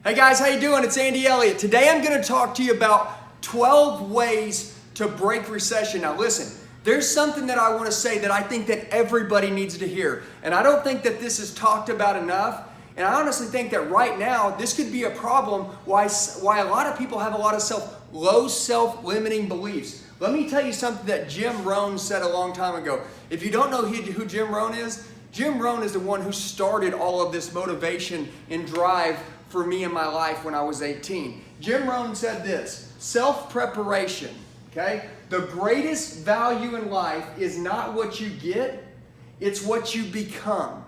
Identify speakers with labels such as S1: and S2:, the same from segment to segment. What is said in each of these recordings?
S1: Hey guys, how you doing? It's Andy Elliott. Today I'm going to talk to you about 12 ways to break recession. Now listen, there's something that I want to say that I think that everybody needs to hear. And I don't think that this is talked about enough. And I honestly think that right now, this could be a problem why a lot of people have a lot of low self-limiting beliefs. Let me tell you something that Jim Rohn said a long time ago. If you don't know who Jim Rohn is the one who started all of this motivation and drive for me in my life when I was 18. Jim Rohn said this: self-preparation, okay? The greatest value in life is not what you get, it's what you become.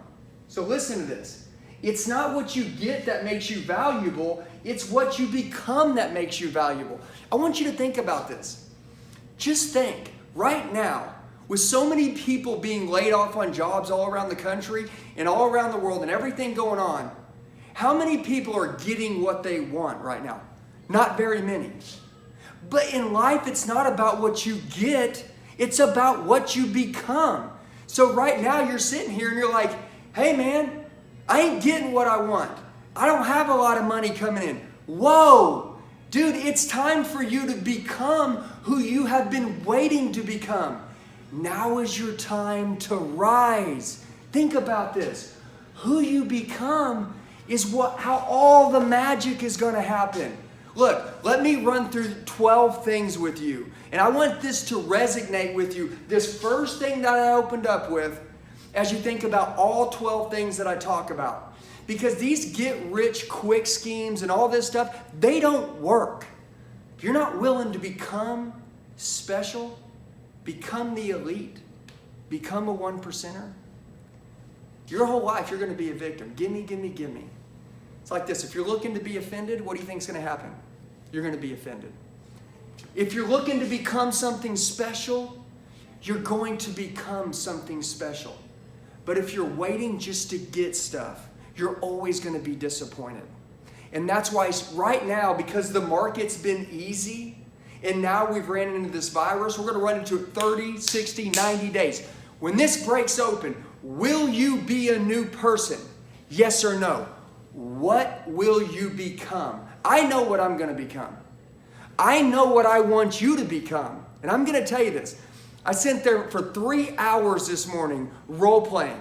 S1: So listen to this. It's not what you get that makes you valuable, it's what you become that makes you valuable. I want you to think about this. Just think, right now, with so many people being laid off on jobs all around the country and all around the world and everything going on, how many people are getting what they want right now? Not very many. But in life, it's not about what you get, it's about what you become. So right now, you're sitting here and you're like, hey man, I ain't getting what I want. I don't have a lot of money coming in. Whoa, dude, it's time for you to become who you have been waiting to become. Now is your time to rise. Think about this. Who you become is how all the magic is going to happen. Look, let me run through 12 things with you. And I want this to resonate with you. This first thing that I opened up with, as you think about all 12 things that I talk about. Because these get-rich-quick schemes and all this stuff, they don't work. If you're not willing to become special, become the elite, become a 1%er, your whole life you're going to be a victim. Gimme, gimme, gimme. It's like this. If you're looking to be offended, what do you think is going to happen? You're going to be offended. If you're looking to become something special, you're going to become something special. But if you're waiting just to get stuff, you're always going to be disappointed. And that's why right now, because the market's been easy, and now we've ran into this virus, we're going to run into it 30, 60, 90 days. When this breaks open, will you be a new person? Yes or no? What will you become? I know what I'm going to become. I know what I want you to become. And I'm going to tell you this. I sat there for 3 hours this morning role-playing,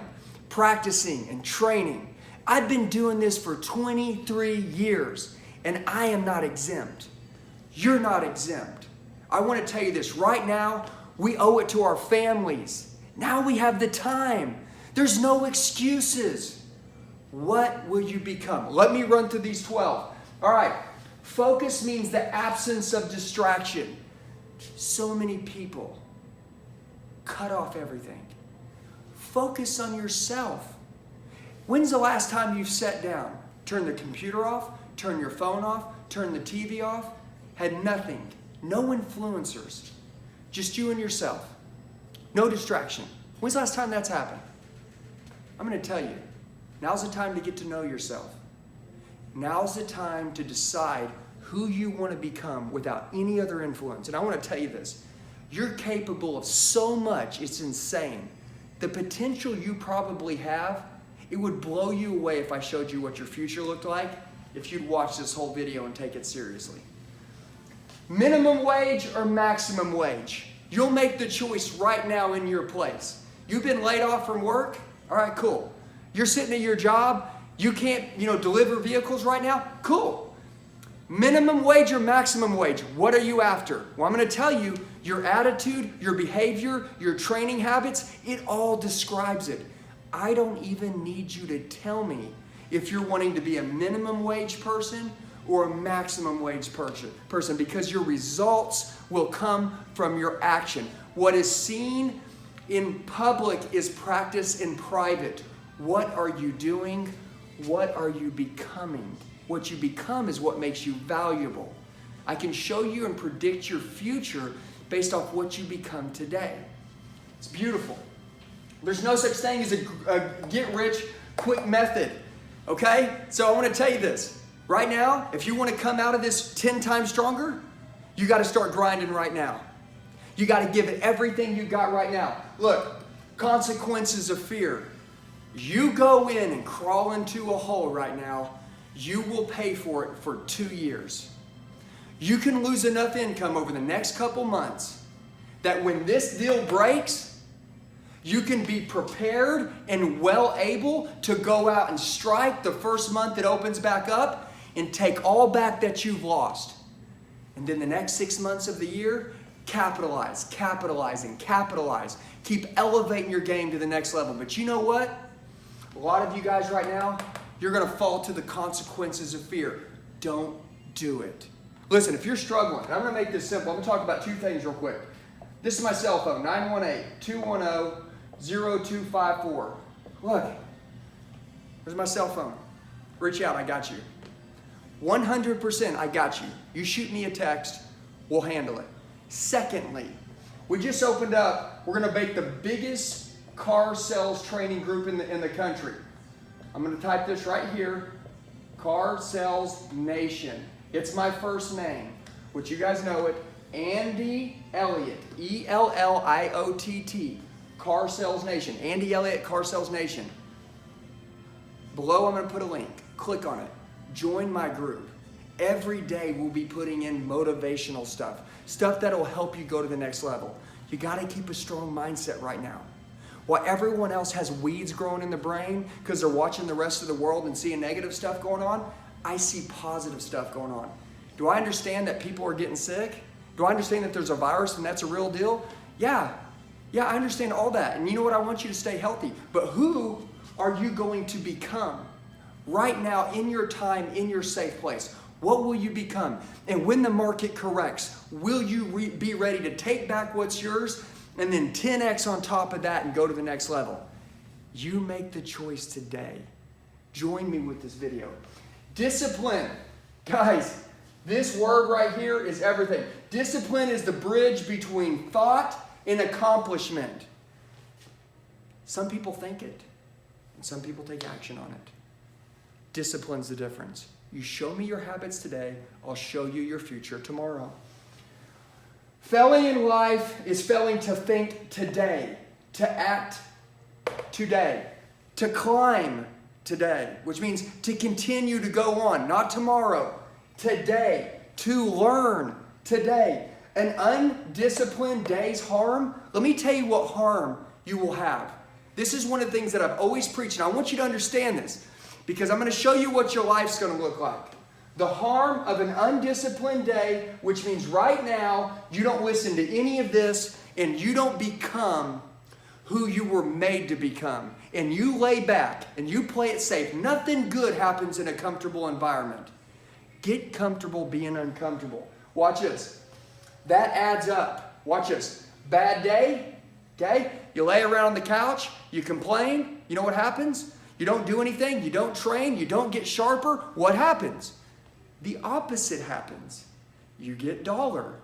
S1: practicing, and training. I've been doing this for 23 years, and I am not exempt. You're not exempt. I want to tell you this. Right now, we owe it to our families. Now we have the time. There's no excuses. What will you become? Let me run through these 12. All right. Focus means the absence of distraction. So many people cut off everything. Focus on yourself. When's the last time you've sat down, turned the computer off, turned your phone off, turned the TV off, had nothing, no influencers, just you and yourself, no distraction? When's the last time that's happened? I'm going to tell you. Now's the time to get to know yourself. Now's the time to decide who you want to become without any other influence. And I want to tell you this. You're capable of so much, it's insane. The potential you probably have, it would blow you away if I showed you what your future looked like if you'd watch this whole video and take it seriously. Minimum wage or maximum wage? You'll make the choice right now in your place. You've been laid off from work? All right, cool. You're sitting at your job, you can't, deliver vehicles right now? Cool. Minimum wage or maximum wage? What are you after? Well, I'm going to tell you, your attitude, your behavior, your training habits, it all describes it. I don't even need you to tell me if you're wanting to be a minimum wage person or a maximum wage person, because your results will come from your action. What is seen in public is practiced in private. What are you doing? What are you becoming? What you become is what makes you valuable. I can show you and predict your future based off what you become today. It's beautiful. There's no such thing as a get-rich-quick method, okay? So I want to tell you this. Right now, if you want to come out of this 10 times stronger, you got to start grinding right now. You got to give it everything you got right now. Look, consequences of fear. You go in and crawl into a hole right now, you will pay for it for 2 years. You can lose enough income over the next couple months that when this deal breaks, you can be prepared and well able to go out and strike the first month it opens back up and take all back that you've lost. And then the next 6 months of the year, capitalize, capitalize, and capitalize. Keep elevating your game to the next level. But you know what? A lot of you guys right now, you're going to fall to the consequences of fear. Don't do it. Listen, if you're struggling, and I'm going to make this simple. I'm going to talk about 2 things real quick. This is my cell phone, 918-210-0254. Look, there's my cell phone. Reach out, I got you. 100%, I got you. You shoot me a text, we'll handle it. Secondly, we just opened up, we're going to make the biggest car sales training group in the country. I'm going to type this right here, Car Sales Nation. It's my first name, which you guys know it, Andy Elliott, Elliott, Car Sales Nation. Andy Elliott, Car Sales Nation. Below I'm going to put a link. Click on it. Join my group. Every day we'll be putting in motivational stuff that'll help you go to the next level. You got to keep a strong mindset right now. While everyone else has weeds growing in the brain because they're watching the rest of the world and seeing negative stuff going on, I see positive stuff going on. Do I understand that people are getting sick? Do I understand that there's a virus and that's a real deal? Yeah, I understand all that. And you know what? I want you to stay healthy. But who are you going to become right now in your time, in your safe place? What will you become? And when the market corrects, will you be ready to take back what's yours and then 10x on top of that and go to the next level? You make the choice today. Join me with this video. Discipline. Guys, this word right here is everything. Discipline is the bridge between thought and accomplishment. Some people think it, and some people take action on it. Discipline's the difference. You show me your habits today, I'll show you your future tomorrow. Failing in life is failing to think today, to act today, to climb today, which means to continue to go on, not tomorrow, today, to learn today. An undisciplined day's harm, let me tell you what harm you will have. This is one of the things that I've always preached, and I want you to understand this because I'm going to show you what your life's going to look like. The harm of an undisciplined day, which means right now you don't listen to any of this and you don't become who you were made to become. And you lay back and you play it safe. Nothing good happens in a comfortable environment. Get comfortable being uncomfortable. Watch this. That adds up. Watch this. Bad day, okay? You lay around on the couch, you complain. You know what happens? You don't do anything, you don't train, you don't get sharper. What happens? The opposite happens. You get duller.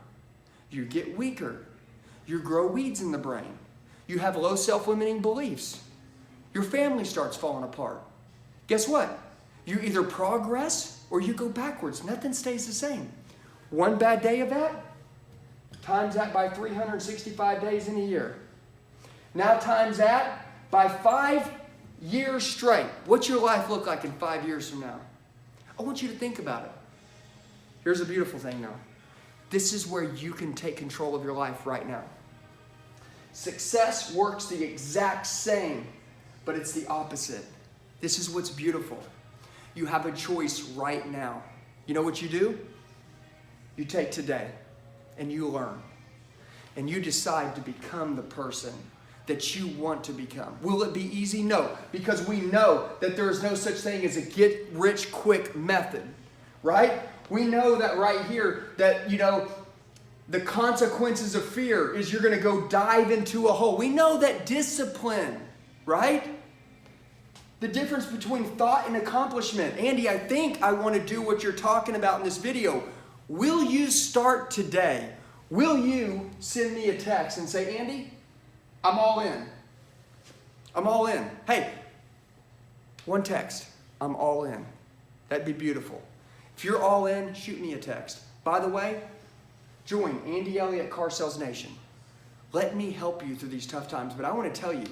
S1: You get weaker. You grow weeds in the brain. You have low self-limiting beliefs. Your family starts falling apart. Guess what? You either progress or you go backwards. Nothing stays the same. One bad day of that, times that by 365 days in a year. Now times that by 5 years straight. What's your life look like in 5 years from now? I want you to think about it. Here's a beautiful thing though. This is where you can take control of your life right now. Success works the exact same, but it's the opposite. This is what's beautiful. You have a choice right now. You know what you do? You take today and you learn. And you decide to become the person that you want to become. Will it be easy? No, because we know that there is no such thing as a get-rich-quick method, right? We know that right here that, the consequences of fear is you're going to go dive into a hole. We know that discipline, right? The difference between thought and accomplishment. Andy, I think I want to do what you're talking about in this video. Will you start today? Will you send me a text and say, Andy, I'm all in. I'm all in. Hey, one text. I'm all in. That'd be beautiful. If you're all in, shoot me a text. By the way, join Andy Elliott Car Sales Nation. Let me help you through these tough times. But I want to tell you,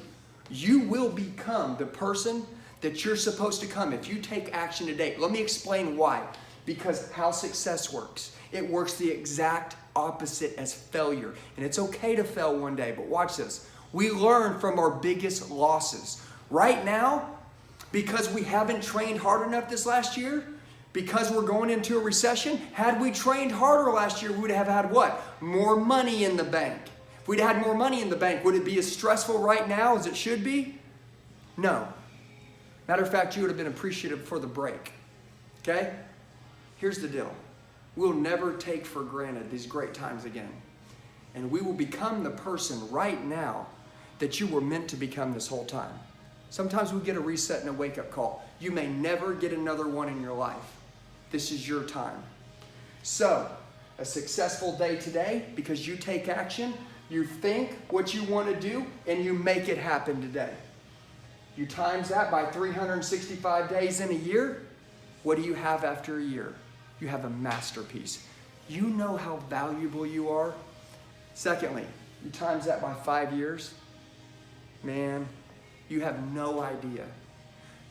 S1: you will become the person that you're supposed to come if you take action today. Let me explain why. Because how success works. It works the exact opposite as failure. And it's okay to fail one day, but watch this. We learn from our biggest losses. Right now, because we haven't trained hard enough this last year, because we're going into a recession, had we trained harder last year, we would have had what? More money in the bank. If we'd had more money in the bank, would it be as stressful right now as it should be? No. Matter of fact, you would have been appreciative for the break. Okay? Here's the deal. We'll never take for granted these great times again. And we will become the person right now that you were meant to become this whole time. Sometimes we get a reset and a wake-up call. You may never get another one in your life. This is your time. So, a successful day today because you take action, you think what you want to do, and you make it happen today. You times that by 365 days in a year, what do you have after a year? You have a masterpiece. You know how valuable you are. Secondly, you times that by 5 years, man, you have no idea.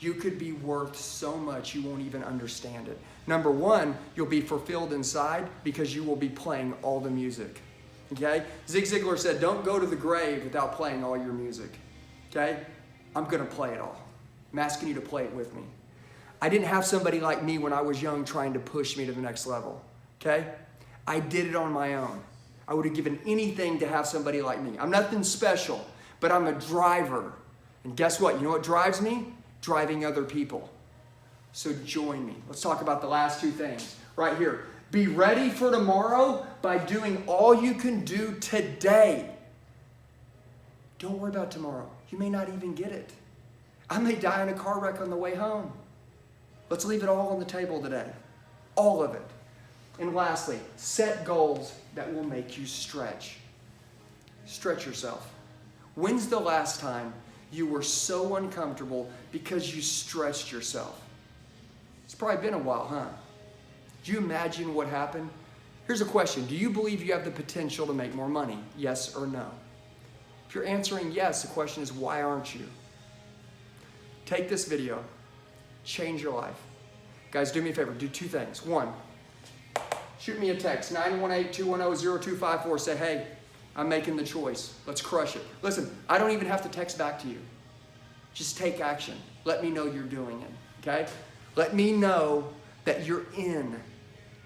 S1: You could be worth so much you won't even understand it. Number one, you'll be fulfilled inside because you will be playing all the music. Okay? Zig Ziglar said, don't go to the grave without playing all your music. Okay? I'm going to play it all. I'm asking you to play it with me. I didn't have somebody like me when I was young trying to push me to the next level. Okay? I did it on my own. I would have given anything to have somebody like me. I'm nothing special, but I'm a driver. And guess what? You know what drives me? Driving other people. So join me. Let's talk about the last two things right here. Be ready for tomorrow by doing all you can do today. Don't worry about tomorrow. You may not even get it. I may die in a car wreck on the way home. Let's leave it all on the table today. All of it. And lastly, set goals that will make you stretch. Stretch yourself. When's the last time you were so uncomfortable because you stretched yourself? It's probably been a while, huh? Do you imagine what happened? Here's a question. Do you believe you have the potential to make more money? Yes or no? If you're answering yes, the question is, why aren't you? Take this video. Change your life. Guys, do me a favor. Do two things. One, shoot me a text, 918-210-0254. Say, hey, I'm making the choice. Let's crush it. Listen, I don't even have to text back to you. Just take action. Let me know you're doing it, okay? Let me know that you're in.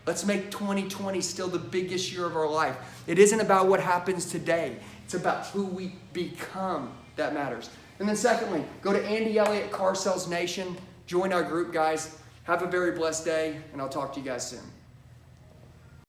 S1: Let's make 2020 still the biggest year of our life. It isn't about what happens today. It's about who we become that matters. And then secondly, go to Andy Elliott Car Sales Nation. Join our group, guys. Have a very blessed day, and I'll talk to you guys soon.